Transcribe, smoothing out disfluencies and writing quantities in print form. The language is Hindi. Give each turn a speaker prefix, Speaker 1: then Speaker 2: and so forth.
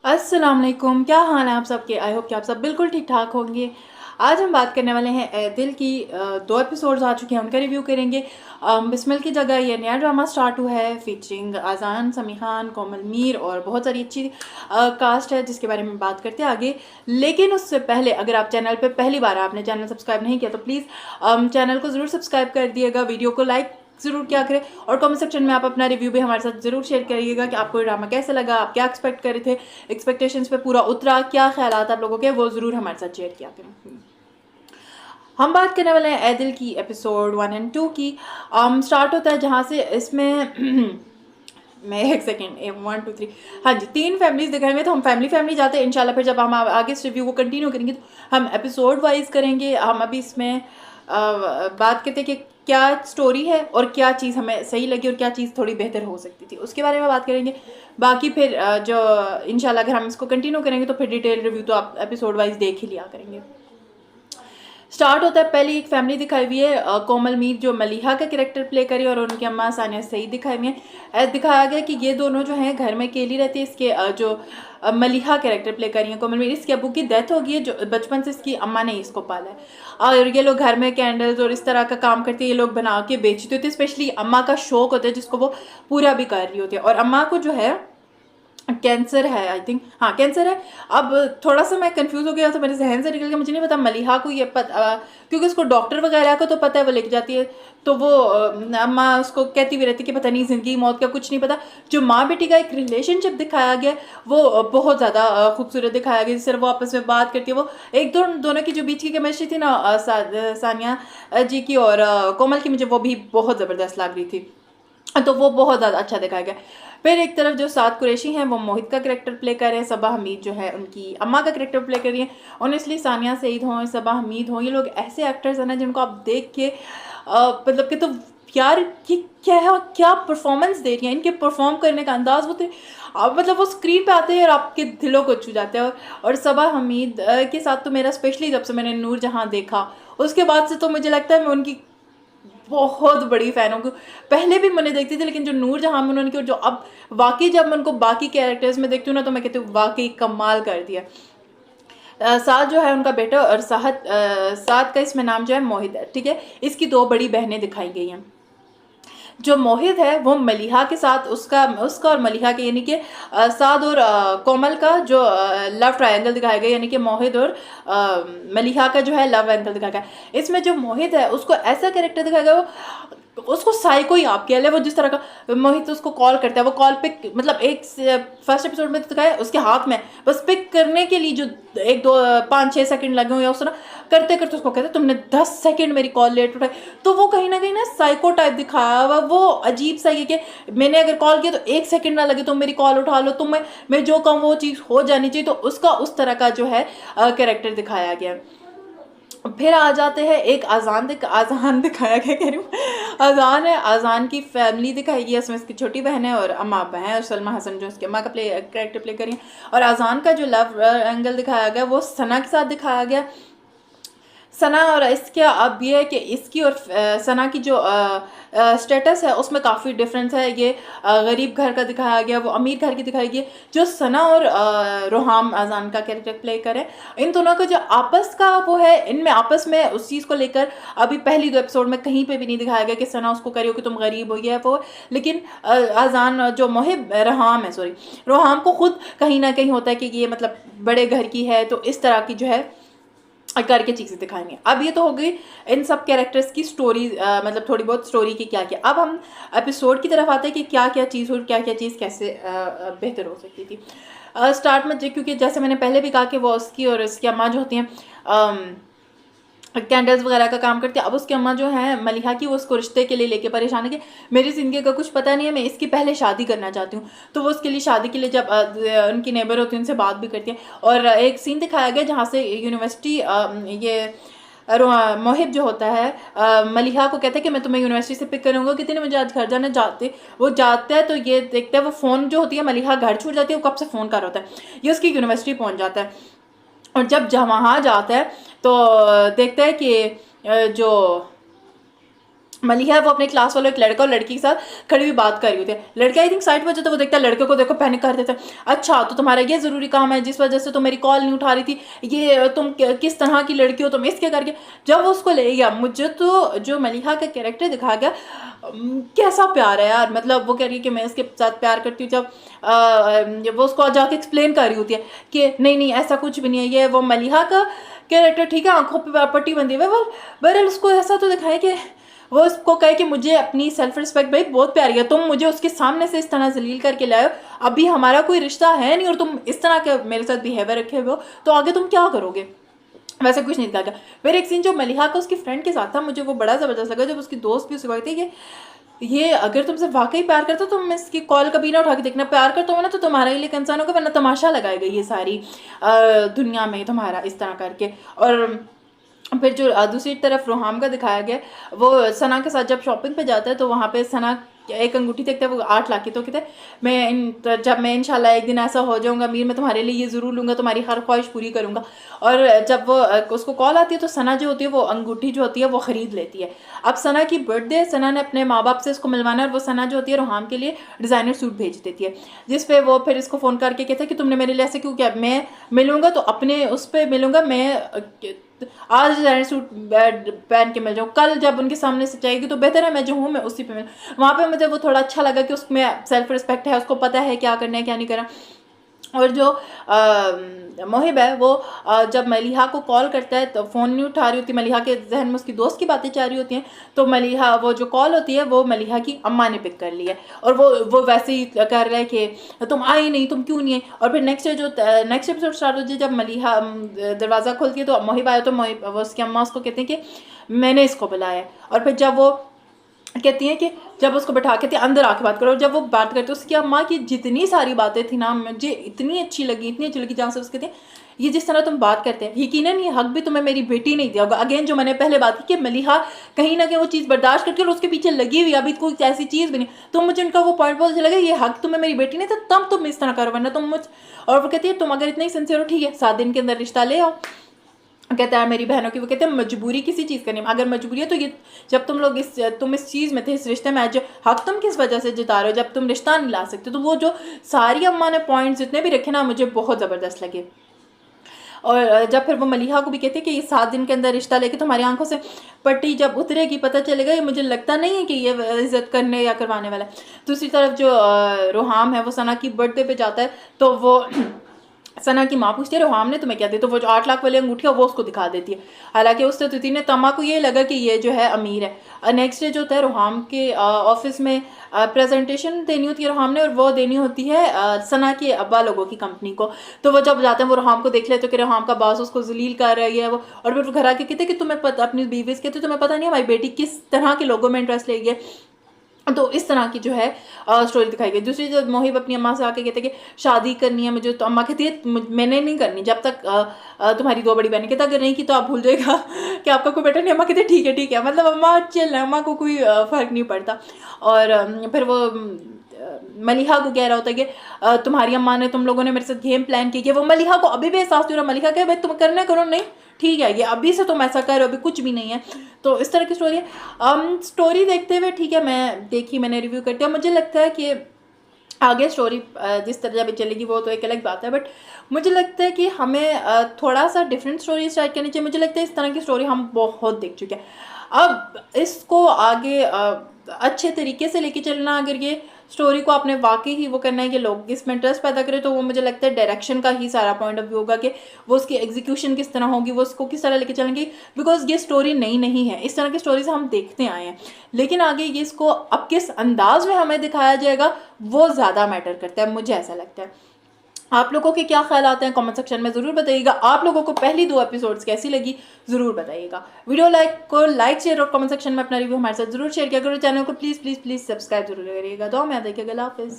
Speaker 1: अस्सलाम वालेकुम, क्या हाल है आप सबके। आई होप कि आप सब बिल्कुल ठीक ठाक होंगे। आज हम बात करने वाले हैं दिल की। 2 एपिसोड्स आ चुके हैं, उनका रिव्यू करेंगे। बिस्मिल की जगह ये नया ड्रामा स्टार्ट हुआ है फीचरिंग आज़ान, समी खान, कोमल मीर और बहुत सारी अच्छी कास्ट है जिसके बारे में बात करते हैं आगे। लेकिन उससे पहले अगर आप चैनल पर पहली बार आपने चैनल सब्सक्राइब नहीं किया तो प्लीज़ चैनल को ज़रूर सब्सक्राइब कर दिएगा, वीडियो को लाइक ज़रूर क्या करें और कमेंट सेक्शन में आप अपना रिव्यू भी हमारे साथ ज़रूर शेयर करिएगा कि आपको ड्रामा कैसा लगा, आप क्या एक्सपेक्ट कर रहे थे, एक्सपेक्टेशंस पे पूरा उतरा, क्या ख्यालात आप लोगों के, वो ज़रूर हमारे साथ शेयर किया करें। हम बात करने वाले हैं ए दिल की एपिसोड 1 और 2 की। स्टार्ट होता है जहाँ से इसमें मैं एक सेकेंड 1 2 3 हाँ जी 3 फैमिलीज दिखाएंगे, तो हम फैमिली जाते हैं इंशाल्लाह। फिर जब हम आगे इस रिव्यू को कंटिन्यू करेंगे तो हम एपिसोड वाइज करेंगे। हम अभी इसमें बात करते हैं कि क्या स्टोरी है और क्या चीज़ हमें सही लगी और क्या चीज़ थोड़ी बेहतर हो सकती थी, उसके बारे में बात करेंगे। बाकी फिर जो इंशाल्लाह अगर हम इसको कंटिन्यू करेंगे तो फिर डिटेल रिव्यू तो आप एपिसोड वाइज देख ही लिया करेंगे। स्टार्ट होता है, पहले एक फैमिली दिखाई हुई है, कोमल मीर जो मलिहा का कैरेक्टर प्ले करी और उनकी अम्मा सानिया सईद दिखाई हुई है। दिखाया गया कि ये दोनों जो हैं घर में अकेली रहती है। इसके जो मलिहा कैरेक्टर प्ले करी है कोमल मीर, इसके अबू की डेथ हो गई है, जो बचपन से इसकी अम्मा ने इसको पाला है। और ये लोग घर में कैंडल्स और इस तरह का काम करते हैं, ये लोग बना के बेचते होते हैं। स्पेशली अम्मा का शौक होता है जिसको वो पूरा भी कर रही होती है। और अम्मा को जो है कैंसर है, आई थिंक, हाँ कैंसर है। अब थोड़ा सा मैं कंफ्यूज हो गया तो मेरे जहन से निकल गया, मुझे नहीं पता मलिहा को ये पता, क्योंकि उसको डॉक्टर वगैरह को तो पता है, वो लेके जाती है तो वो अम्मा उसको कहती हुई रहती कि पता नहीं जिंदगी मौत का कुछ नहीं पता। जो माँ बेटी का एक रिलेशनशिप दिखाया गया वो बहुत ज़्यादा खूबसूरत दिखाया गया। जिस तरह वो आपस में बात करती है, वो एक दोनों की जो बीच की केमिस्ट्री थी ना, सानिया जी की और कोमल की, मुझे वो भी बहुत ज़बरदस्त लग रही थी, तो वो बहुत ज़्यादा अच्छा दिखाया गया। फिर एक तरफ जो साद कुरैशी हैं वो मोहित का करेक्टर प्ले कर रहे हैं, सबा हमीद जो है उनकी अम्मा का करेक्टर प्ले कर रही हैं। ऑनेस्टली सानिया सईद हों, सबा हमीद हों, ये लोग ऐसे एक्टर्स हैं ना जिनको आप देख के मतलब कि तो यार ये क्या है, क्या परफॉर्मेंस दे रही हैं, इनके परफॉर्म करने का अंदाज वो मतलब वो स्क्रीन पे आते हैं और आपके दिलों को छू जाते हैं। और सबा हमीद के साथ तो मेरा स्पेशली जब से मैंने नूर जहाँ देखा उसके बाद से तो मुझे लगता है मैं उनकी बहुत बड़ी फ़ैन हूँ। पहले भी मैंने देखती थी, लेकिन जो नूर जहाँ में उन्होंने की और जो अब वाकई जब मैं उनको बाकी कैरेक्टर्स में देखती हूँ ना तो मैं कहती हूँ वाकई कमाल कर दिया। साद जो है उनका बेटा और साद का इसमें नाम जो है मोहित है, ठीक है। इसकी 2 बड़ी बहनें दिखाई गई हैं। जो मोहित है वो मलिहा के साथ उसका और मलिहा के यानी कि साद और कोमल का जो लव ट्रायंगल दिखाया गया, यानी कि मोहित और मलिहा का जो है लव एंगल दिखाया गया। इसमें जो मोहित है उसको ऐसा कैरेक्टर दिखाया गया, वो उसको साइको ही आप कह ले। वो जिस तरह का मोहित उसको कॉल करता है, वो कॉल पिक मतलब एक फर्स्ट एपिसोड में दिखाया उसके हाथ में बस पिक करने के लिए जो 1 2 5 6 सेकंड लगे हुए, उस तरह करते करते उसको कहते तुमने 10 सेकंड मेरी कॉल लेट उठाई। तो वो कहीं ना साइको टाइप दिखाया हुआ, वो अजीब सा ये कि मैंने अगर कॉल किया तो 1 सेकंड ना लगे तुम मेरी कॉल उठा लो, तुम मैं जो कहूँ वो चीज़ हो जानी चाहिए। तो उसका उस तरह का जो है कैरेक्टर दिखाया गया। फिर आ जाते हैं एक आज़ान दिखाया गया, कह रही हूँ आज़ान है। आज़ान की फैमिली दिखाई गई, उसमें इसकी छोटी बहन है और अम्मा अब्बा हैं और सलमा हसन जो उसके अम्मा का कैरेक्टर प्ले करी। और आज़ान का जो लव एंगल दिखाया गया वो सना के साथ दिखाया गया। सना और इसके अब ये है कि इसकी और सना की जो स्टेटस है उसमें काफ़ी डिफरेंस है। ये गरीब घर का दिखाया गया, वो अमीर घर की दिखाई गई। जो सना और रोहाम आज़ान का कैरेक्टर प्ले करे, इन दोनों का जो आपस का वो है, इनमें आपस में उस चीज़ को लेकर अभी पहली 2 एपिसोड में कहीं पे भी नहीं दिखाया गया कि सना उसको करियो कि तुम गरीब हो गया है वो। लेकिन आज़ान जो रोहाम है, सॉरी, रोहाम को खुद कहीं ना कहीं होता है कि ये मतलब बड़े घर की है, तो इस तरह की जो है करके चीज़ें दिखाएंगे। अब ये तो हो गई इन सब कैरेक्टर्स की स्टोरी, मतलब थोड़ी बहुत स्टोरी की क्या क्या। अब हम एपिसोड की तरफ आते हैं कि क्या क्या चीज़ और क्या क्या चीज़ कैसे बेहतर हो सकती थी। स्टार्ट में क्योंकि जैसे मैंने पहले भी कहा कि वो उसकी और उसकी अम्मा जो होती हैं कैंडल्स वगैरह का काम करती है। अब उसकी अम्मा जो है मलिहा की, वो उसको रिश्ते के लिए लेके परेशान है कि मेरी ज़िंदगी का कुछ पता नहीं है, मैं इसकी पहले शादी करना चाहती हूँ। तो वो उसके लिए शादी के लिए जब उनकी नेबर होती है उनसे बात भी करती है। और एक सीन दिखाया गया जहाँ से यूनिवर्सिटी ये मोहिब जो होता है मलिहा को कहता है कि मैं तुम्हें यूनिवर्सिटी से पिक करूँगा, कितने बजे आज घर जाना जाते। वो जाता है तो ये देखता है वो फ़ोन जो होती है, मलिहा घर छूट जाती है, वो कब से फ़ोन कर होता है, ये उसकी यूनिवर्सिटी पहुँच जाता है। और जब वहाँ जाता है तो देखता है कि जो मलिहा है वो अपने क्लास वालों एक लड़का और लड़की के साथ खड़ी हुई बात कर रही होती है। लड़का आई थिंक साइड पर जो था वो देखता है, लड़के को देखो पैनिक कर देता है। अच्छा तो तुम्हारा ये ज़रूरी काम है जिस वजह से तुम मेरी कॉल नहीं उठा रही थी, ये तुम किस तरह की लड़की हो, तुम इसके करके। जब वो उसको ले गया, मुझे तो जो मलिहा का कैरेक्टर दिखा गया, कैसा प्यार है यार। मतलब वो कह रही है कि मैं इसके साथ प्यार करती हूँ, जब वो उसको जाके एक्सप्लेन कर रही होती है कि नहीं नहीं ऐसा कुछ भी नहीं है, ये वो मलिहा का कैरेक्टर ठीक है, आंखों पे पट्टी बंधी हुई है। बहरहाल उसको ऐसा तो दिखाया कि वो उसको कहे कि मुझे अपनी सेल्फ रिस्पेक्ट भाई बहुत प्यारी है, तुम मुझे उसके सामने से इस तरह जलील करके लाए हो, अभी हमारा कोई रिश्ता है नहीं और तुम इस तरह के मेरे साथ बिहेवियर रखे हुए हो, तो आगे तुम क्या करोगे। वैसे कुछ नहीं दिखा गया। फिर एक सीन जो मलिहा का उसकी फ्रेंड के साथ था, मुझे वो बड़ा ज़बरदस्त लगा, जब उसकी दोस्त भी उसे कहती है कि ये अगर तुमसे वाकई प्यार करता तो तुम इसकी कॉल कभी ना उठा के देखना, प्यार करता हो ना तो तुम्हारे लिए कंसर्न होगा, वरना तमाशा लगाएगा ये सारी दुनिया में तुम्हारा इस तरह करके। और फिर जो दूसरी तरफ रोहाम का दिखाया गया, वो सना के साथ जब शॉपिंग पे जाता है तो वहाँ पे सना एक अंगूठी देखता है, वो 8 लाख की, तो कहते हैं जब मैं इंशाल्लाह एक दिन ऐसा हो जाऊँगा अमीर, मैं तुम्हारे लिए ये ज़रूर लूँगा, तुम्हारी हर ख्वाहिश पूरी करूँगा। और जब वो उसको कॉल आती है तो सना जो होती है वो अंगूठी जो होती है वो ख़रीद लेती है। अब सना की बर्थडे, सना ने अपने माँ बाप से इसको मिलवाना है और वो सना जो होती है रोहाम के लिए डिज़ाइनर सूट भेज देती है, जिस पे वो फिर इसको फ़ोन करके कहता है कि तुमने मेरे लिए ऐसे क्यों किया, मैं मिलूँगा तो अपने उस पर मिलूँगा, मैं आज डिजाइनर सूट पहन के मिल जाऊँ, कल जब उनके सामने से जाएगी तो बेहतर है मैं जो हूँ मैं उसी पे मिल। वहाँ पे मुझे वो थोड़ा अच्छा लगा कि उसमें सेल्फ रिस्पेक्ट है, उसको पता है क्या करना है क्या नहीं करना। और जो मोहिब है वो जब मलिहा को कॉल करता है तो फ़ोन नहीं उठा रही होती, मलिहा के जहन में उसकी दोस्त की बातें चाह रही होती हैं, तो मलिहा वो जो कॉल होती है वो मलिहा की अम्मा ने पिक कर ली है और वो वैसे ही कर रहा है कि तुम आई नहीं, तुम क्यों नहीं है। और फिर नेक्स्ट एपिसोड स्टार्ट होती है जब मलिहा दरवाज़ा खोलती है तो मोहिब आया, तो मोहिब वो उसकी अम्मा उसको कहते हैं कि मैंने इसको बुलाया। और फिर जब वो कहती हैं कि जब उसको बैठा के अंदर आके बात करो, और जब वो बात करते उसकी अम्मा की जितनी सारी बातें थी ना मुझे इतनी अच्छी लगी जहाँ से उसके थे ये जिस तरह तुम बात करते हैं, यकीनन ये हक भी तुम्हें मेरी बेटी नहीं दिया होगा। अगेन जो मैंने पहले बात की कि मलिहा कहीं ना कहीं वो चीज़ बर्दाश्त करके और उसके पीछे लगी हुई, अभी कोई ऐसी चीज़ भी नहीं, तो मुझे उनका वो पॉइंट बहुत अच्छा लगा, ये हक तुम्हें मेरी बेटी नहीं था तब तुम इस तरह करो, वरना तुम मुझ। और वो कहती है तुम अगर इतने ही सिंसियर हो ठीक है 7 दिन के अंदर रिश्ता ले आओ। कहता है मेरी बहनों की, वो कहते हैं मजबूरी किसी चीज़ का नहीं, अगर मजबूरी है तो ये जब तुम इस चीज़ में थे, इस रिश्ते में, आज हक तुम किस वजह से जता रहे हो जब तुम रिश्ता नहीं ला सकते। तो वो जो सारी अम्मा ने पॉइंट्स जितने भी रखे ना मुझे बहुत ज़बरदस्त लगे। और जब फिर वो मलिहा को भी कहते हैं कि ये 7 दिन के अंदर रिश्ता लेके तुम्हारी आंखों से पट्टी जब उतरेगी पता चलेगा, ये मुझे लगता नहीं है कि ये इज्जत करने या करवाने वाला है। दूसरी तरफ जो रोहाम है वो सना की बर्थडे पे जाता है तो वो सना की माँ पूछती है रोहाम ने तुम्हें क्या दिया, तो वो जो 8 लाख वाली अंगूठी है वो उसको दिखा देती है। हालांकि उससे तिथि ने तमा को ये लगा कि ये जो है अमीर है। नेक्स्ट डे जो होता है रोहाम के ऑफिस में प्रेजेंटेशन देनी होती है रोहाम ने, और वो देनी होती है सना के अब्बा लोगों की कंपनी को। तो वो जब जाते हैं वो रोहाम को देख लेते तो कि रोहाम का बॉस उसको जलील कर रही है वो, और फिर वो घर आके कहते कि तुम्हें पता, अपनी बीवी से कहते तुम्हें पता नहीं है हमारी बेटी किस तरह के लोगों में इंटरेस्ट लेगी है। तो इस तरह की जो है स्टोरी दिखाई गई। दूसरी जब मोहिब अपनी अम्मा से आके कहते कि शादी करनी है मुझे, तो अम्मा कहती है मैंने नहीं करनी जब तक तुम्हारी 2 बड़ी बहनें, कहता अगर नहीं की तो आप भूल जाएगा कि आपका कोई बेटा नहीं। अम्मा कहते ठीक है, मतलब अम्मा चिल है, अम्मा को कोई फ़र्क नहीं पड़ता। और फिर वो मलिहा को कह रहा होता है कि तुम्हारी अम्मा ने, तुम लोगों ने मेरे साथ गेम प्लान की। वो मलिहा को अभी भी एहसास नहीं हो रहा, मलिहा कहे भाई तुम करना करो, नहीं ठीक है ये अभी से तुम ऐसा करो, अभी कुछ भी नहीं है। तो इस तरह की स्टोरी है। स्टोरी देखते हुए ठीक है मैंने रिव्यू करती हूँ, मुझे लगता है कि आगे स्टोरी जिस तरह जब चलेगी वो तो एक अलग बात है, बट मुझे लगता है कि हमें थोड़ा सा डिफरेंट स्टोरी स्टार्ट करनी चाहिए। मुझे लगता है इस तरह की स्टोरी हम बहुत देख चुके हैं, अब इसको आगे अच्छे तरीके से लेके चलना, अगर ये स्टोरी को आपने वाकई ही वो करना है कि लोग इसमें इंटरेस्ट पैदा करें, तो वो मुझे लगता है डायरेक्शन का ही सारा पॉइंट ऑफ व्यू होगा कि वो उसकी एग्जीक्यूशन किस तरह होगी, वो उसको किस तरह लेके चलेंगे। बिकॉज ये स्टोरी नई नहीं है, इस तरह की स्टोरीज हम देखते आए हैं, लेकिन आगे ये इसको अब किस अंदाज में हमें दिखाया जाएगा वो ज़्यादा मैटर करता है, मुझे ऐसा लगता है। आप लोगों के क्या ख्याल आते हैं कमेंट सेक्शन में ज़रूर बताइएगा। आप लोगों को पहली 2 एपिसोड्स कैसी लगी ज़रूर बताइएगा। वीडियो लाइक शेयर और कमेंट सेक्शन में अपना रिव्यू हमारे साथ ज़रूर शेयर किया करो। चैनल को प्लीज़ सब्सक्राइब जरूर करिएगा। दुआ में याद रखिएगा। अल्लाह हाफिज़।